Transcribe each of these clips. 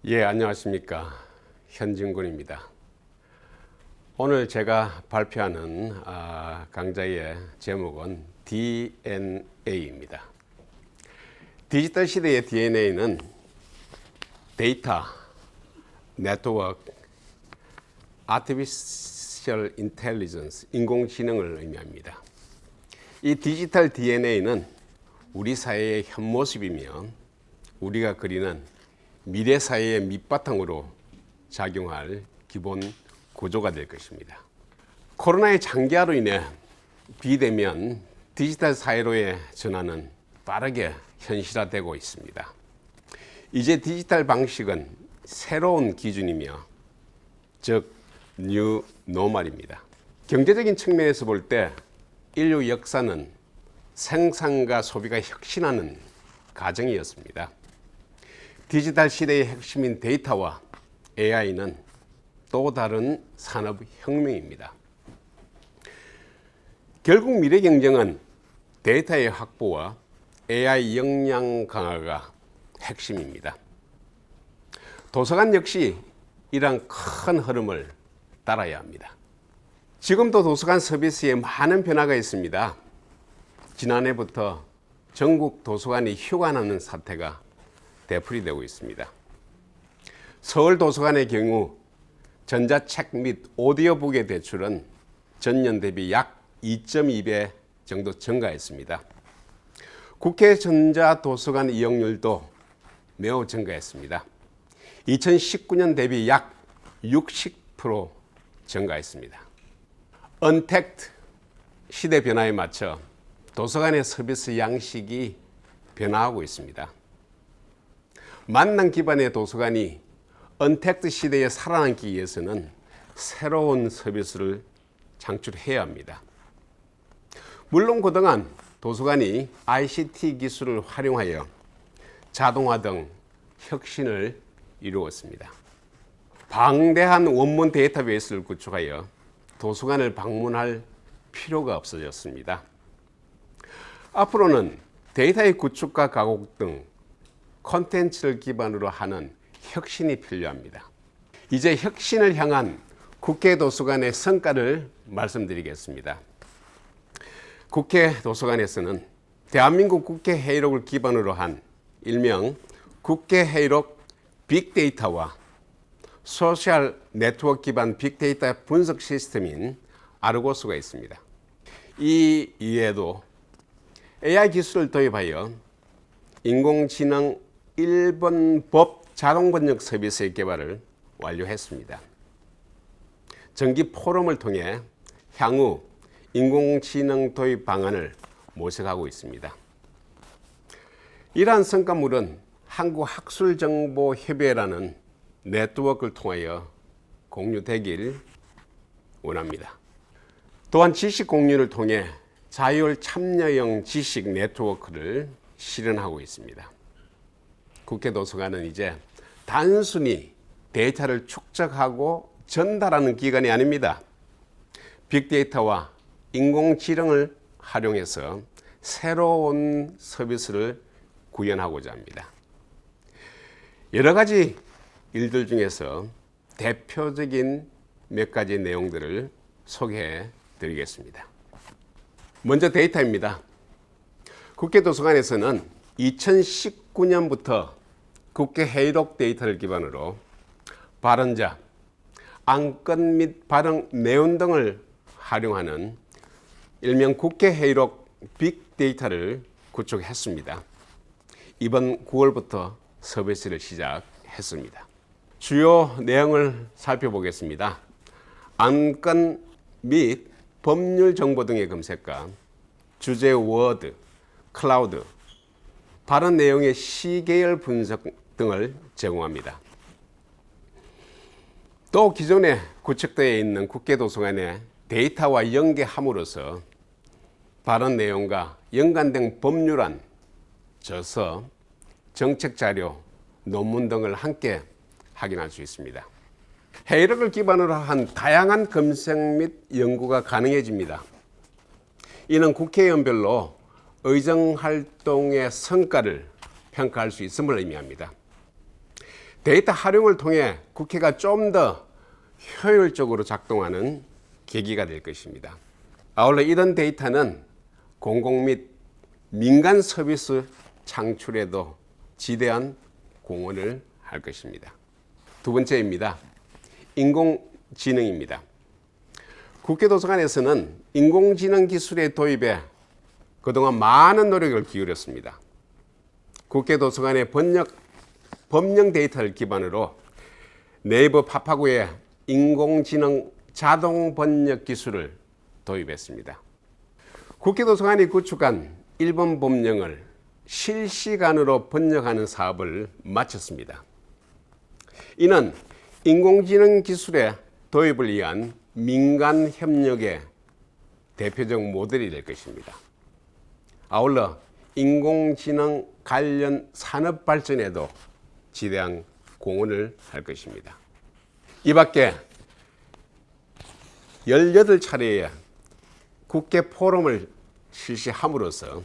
예, 안녕하십니까. 현진군입니다. 오늘 제가 발표하는 강좌의 제목은 DNA입니다. 디지털 시대의 DNA는 데이터, 네트워크, 아티피셜 인텔리전스, 인공지능을 의미합니다. 이 디지털 DNA는 우리 사회의 현모습이며 우리가 그리는 미래 사회의 밑바탕으로 작용할 기본 구조가 될 것입니다. 코로나의 장기화로 인해 비대면 디지털 사회로의 전환은 빠르게 현실화되고 있습니다. 이제 디지털 방식은 새로운 기준이며 즉 뉴 노멀입니다. 경제적인 측면에서 볼 때 인류 역사는 생산과 소비가 혁신하는 과정이었습니다. 디지털 시대의 핵심인 데이터와 AI는 또 다른 산업혁명입니다. 결국 미래 경쟁은 데이터의 확보와 AI 역량 강화가 핵심입니다. 도서관 역시 이러한 큰 흐름을 따라야 합니다. 지금도 도서관 서비스에 많은 변화가 있습니다. 지난해부터 전국 도서관이 휴관하는 사태가 되풀이되고 있습니다. 서울 도서관의 경우 전자책 및 오디오북의 대출은 전년 대비 약 2.2배 정도 증가했습니다. 국회 전자도서관 이용률도 매우 증가했습니다. 2019년 대비 약 60% 증가했습니다. 언택트 시대 변화에 맞춰 도서관의 서비스 양식이 변화하고 있습니다. 만남 기반의 도서관이 언택트 시대에 살아남기 위해서는 새로운 서비스를 창출해야 합니다. 물론 그동안 도서관이 ICT 기술을 활용하여 자동화 등 혁신을 이루었습니다. 방대한 원문 데이터베이스를 구축하여 도서관을 방문할 필요가 없어졌습니다. 앞으로는 데이터의 구축과 가공 등 콘텐츠를 기반으로 하는 혁신이 필요합니다. 이제 혁신을 향한 국회 도서관의 성과를 말씀드리겠습니다. 국회 도서관에서는 대한민국 국회 회의록을 기반으로 한 일명 국회 회의록 빅데이터와 소셜 네트워크 기반 빅데이터 분석 시스템인 아르고스가 있습니다. 이 이외에도 AI 기술을 도입하여 인공지능 1번 법 자동 번역 서비스의 개발을 완료했습니다. 정기 포럼을 통해 향후 인공지능 도입 방안을 모색하고 있습니다. 이러한 성과물은 한국학술정보협의회라는 네트워크를 통하여 공유되길 원합니다. 또한 지식 공유를 통해 자율 참여형 지식 네트워크를 실현하고 있습니다. 국회 도서관은 이제 단순히 데이터를 축적하고 전달하는 기관이 아닙니다. 빅데이터와 인공지능을 활용해서 새로운 서비스를 구현하고자 합니다. 여러 가지 일들 중에서 대표적인 몇 가지 내용들을 소개해 드리겠습니다. 먼저 데이터입니다. 국회 도서관에서는 2019년부터 국회 회의록 데이터를 기반으로 발언자, 안건 및 발언 내용 등을 활용하는 일명 국회 회의록 빅데이터를 구축했습니다. 이번 9월부터 서비스를 시작했습니다. 주요 내용을 살펴보겠습니다. 안건 및 법률 정보 등의 검색과 주제 워드, 클라우드, 발언 내용의 시계열 분석 등을 제공합니다. 또 기존에 구축되어 있는 국회 도서관의 데이터와 연계함으로써 발언 내용과 연관된 법률안, 저서, 정책 자료, 논문 등을 함께 확인할 수 있습니다. 회의록을 기반으로 한 다양한 검색 및 연구가 가능해집니다. 이는 국회의원별로 의정활동의 성과를 평가할 수 있음을 의미합니다. 데이터 활용을 통해 국회가 좀 더 효율적으로 작동하는 계기가 될 것입니다. 아울러 이런 데이터는 공공 및 민간 서비스 창출에도 지대한 공헌을 할 것입니다. 두 번째입니다. 인공지능입니다. 국회도서관에서는 인공지능 기술의 도입에 그동안 많은 노력을 기울였습니다. 국회도서관의 법령 데이터를 기반으로 네이버 파파고의 인공지능 자동 번역 기술을 도입했습니다. 국회도서관이 구축한 일본 법령을 실시간으로 번역하는 사업을 마쳤습니다. 이는 인공지능 기술의 도입을 위한 민간 협력의 대표적 모델이 될 것입니다. 아울러 인공지능 관련 산업 발전에도 지대한 공헌을 할 것입니다. 이 밖에 18차례의 국회 포럼을 실시함으로써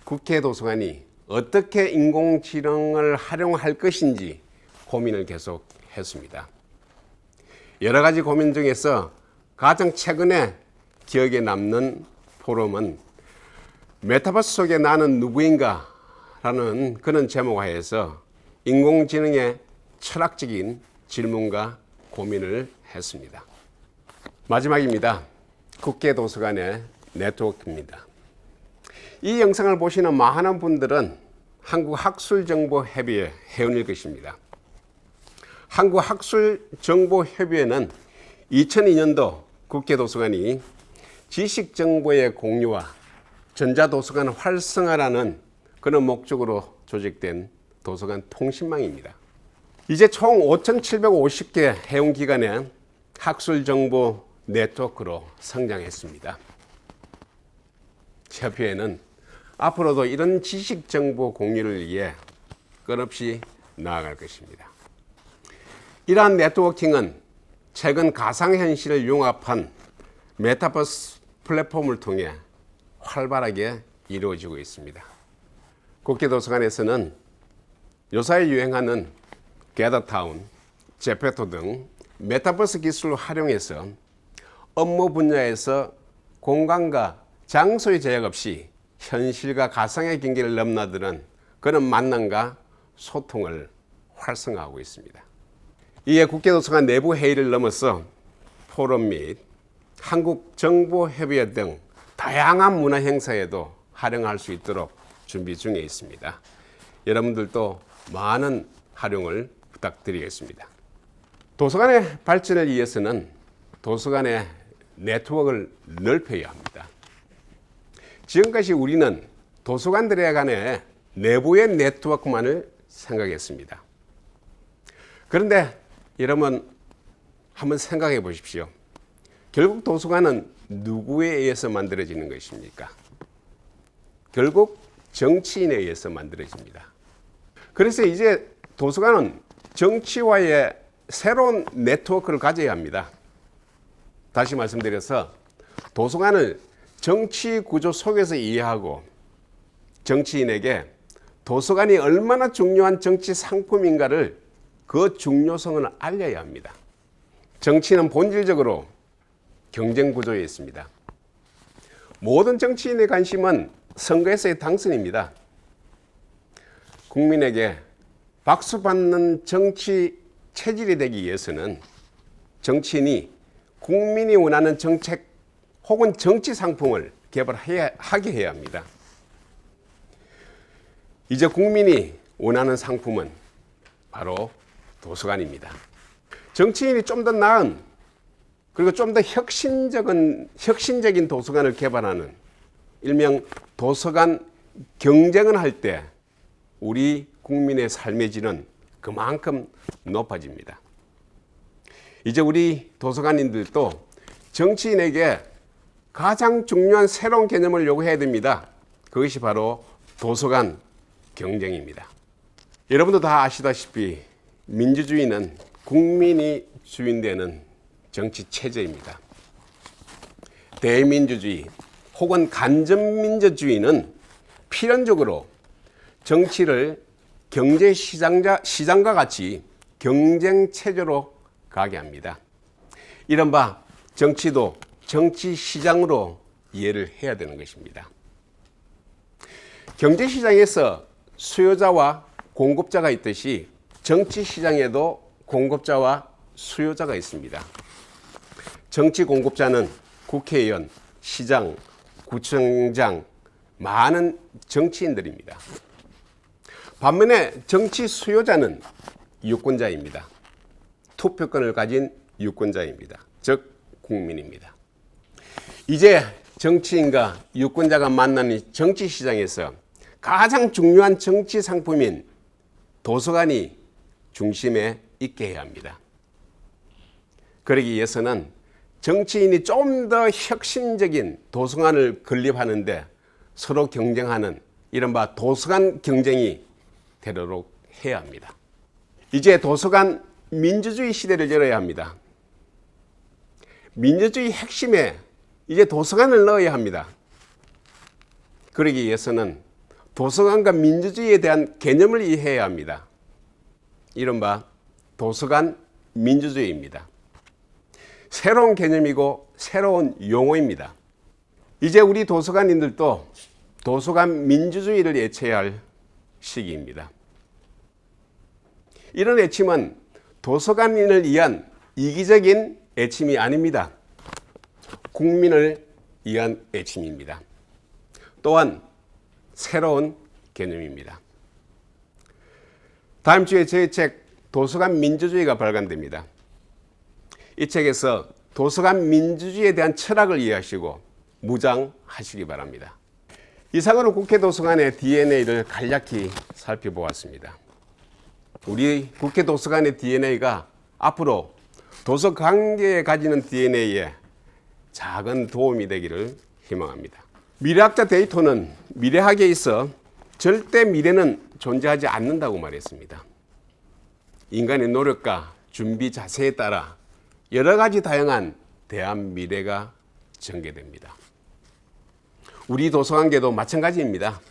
국회 도서관이 어떻게 인공지능을 활용할 것인지 고민을 계속했습니다. 여러 가지 고민 중에서 가장 최근에 기억에 남는 포럼은 메타버스 속에 나는 누구인가 라는 그런 제목하에서 인공지능의 철학적인 질문과 고민을 했습니다. 마지막입니다. 국회 도서관의 네트워크입니다. 이 영상을 보시는 많은 분들은 한국학술정보협의회 회원일 것입니다. 한국학술정보협의회는 2002년도 국회도서관이 지식정보의 공유와 전자도서관 활성화라는 그런 목적으로 조직된 도서관 통신망입니다. 이제 총 5,750개 회원기관의 학술정보 네트워크로 성장했습니다. 협회는 앞으로도 이런 지식정보 공유를 위해 끊없이 나아갈 것입니다. 이러한 네트워킹은 최근 가상현실을 융합한 메타버스 플랫폼을 통해 활발하게 이루어지고 있습니다. 국회도서관에서는 요사이 유행하는 게더타운, 제페토 등 메타버스 기술을 활용해서 업무 분야에서 공간과 장소의 제약 없이 현실과 가상의 경계를 넘나드는 그런 만남과 소통을 활성화하고 있습니다. 이에 국회도서관 내부 회의를 넘어서 포럼 및 한국정보협의회 등 다양한 문화 행사에도 활용할 수 있도록 준비 중에 있습니다. 여러분들도 많은 활용을 부탁드리겠습니다. 도서관의 발전을 위해서는 도서관의 네트워크를 넓혀야 합니다. 지금까지 우리는 도서관들에 관해 내부의 네트워크만을 생각했습니다. 그런데 여러분 한번 생각해 보십시오. 결국 도서관은 누구에 의해서 만들어지는 것입니까? 결국 정치인에 의해서 만들어집니다. 그래서 이제 도서관은 정치와의 새로운 네트워크를 가져야 합니다. 다시 말씀드려서 도서관을 정치 구조 속에서 이해하고 정치인에게 도서관이 얼마나 중요한 정치 상품인가를 그 중요성을 알려야 합니다. 정치는 본질적으로 경쟁 구조에 있습니다. 모든 정치인의 관심은 선거에서의 당선입니다. 국민에게 박수받는 정치 체질이 되기 위해서는 정치인이 국민이 원하는 정책 혹은 정치 상품을 개발하게 해야 합니다. 이제 국민이 원하는 상품은 바로 도서관입니다. 정치인이 좀 더 나은 그리고 좀 더 혁신적인 도서관을 개발하는 일명 도서관 경쟁을 할 때 우리 국민의 삶의 질은 그만큼 높아집니다. 이제 우리 도서관인들도 정치인에게 가장 중요한 새로운 개념을 요구해야 됩니다. 그것이 바로 도서관 경쟁입니다. 여러분도 다 아시다시피 민주주의는 국민이 주인되는 정치 체제입니다. 대민주주의 혹은 간접민주주의는 필연적으로 정치를 경제 시장과 같이 경쟁 체제로 가게 합니다. 이른바 정치도 정치 시장으로 이해를 해야 되는 것입니다. 경제 시장에서 수요자와 공급자가 있듯이 정치 시장에도 공급자와 수요자가 있습니다. 정치 공급자는 국회의원, 시장, 구청장, 많은 정치인들입니다. 반면에 정치 수요자는 유권자입니다. 투표권을 가진 유권자입니다. 즉 국민입니다. 이제 정치인과 유권자가 만나는 정치 시장에서 가장 중요한 정치 상품인 도서관이 중심에 있게 해야 합니다. 그러기 위해서는 정치인이 좀 더 혁신적인 도서관을 건립하는데 서로 경쟁하는 이른바 도서관 경쟁이 되도록 해야 합니다. 이제 도서관 민주주의 시대를 열어야 합니다. 민주주의 핵심에 이제 도서관을 넣어야 합니다. 그러기 위해서는 도서관과 민주주의에 대한 개념을 이해해야 합니다. 이른바 도서관 민주주의입니다. 새로운 개념이고 새로운 용어입니다. 이제 우리 도서관인들도 도서관 민주주의를 외쳐야 할 시기입니다. 이런 외침은 도서관인을 위한 이기적인 외침이 아닙니다. 국민을 위한 외침입니다. 또한 새로운 개념입니다. 다음 주에 저희 책 도서관 민주주의가 발간됩니다. 이 책에서 도서관 민주주의에 대한 철학을 이해하시고 무장하시기 바랍니다. 이상으로 국회 도서관의 DNA를 간략히 살펴보았습니다. 우리 국회 도서관의 DNA가 앞으로 도서관계에 가지는 DNA에 작은 도움이 되기를 희망합니다. 미래학자 데이톤은 미래학에 있어 절대 미래는 존재하지 않는다고 말했습니다. 인간의 노력과 준비 자세에 따라 여러 가지 다양한 대한 미래가 전개됩니다. 우리 도서관계도 마찬가지입니다.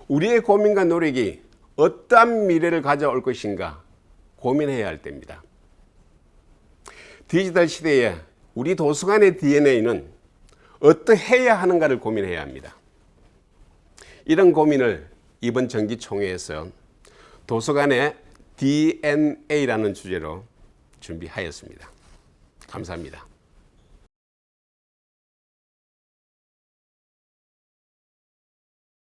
우리의 고민과 노력이 어떠한 미래를 가져올 것인가 고민해야 할 때입니다. 디지털 시대에 우리 도서관의 DNA는 어떠해야 하는가를 고민해야 합니다. 이런 고민을 이번 정기총회에서 도서관의 DNA라는 주제로 준비하였습니다. 감사합니다.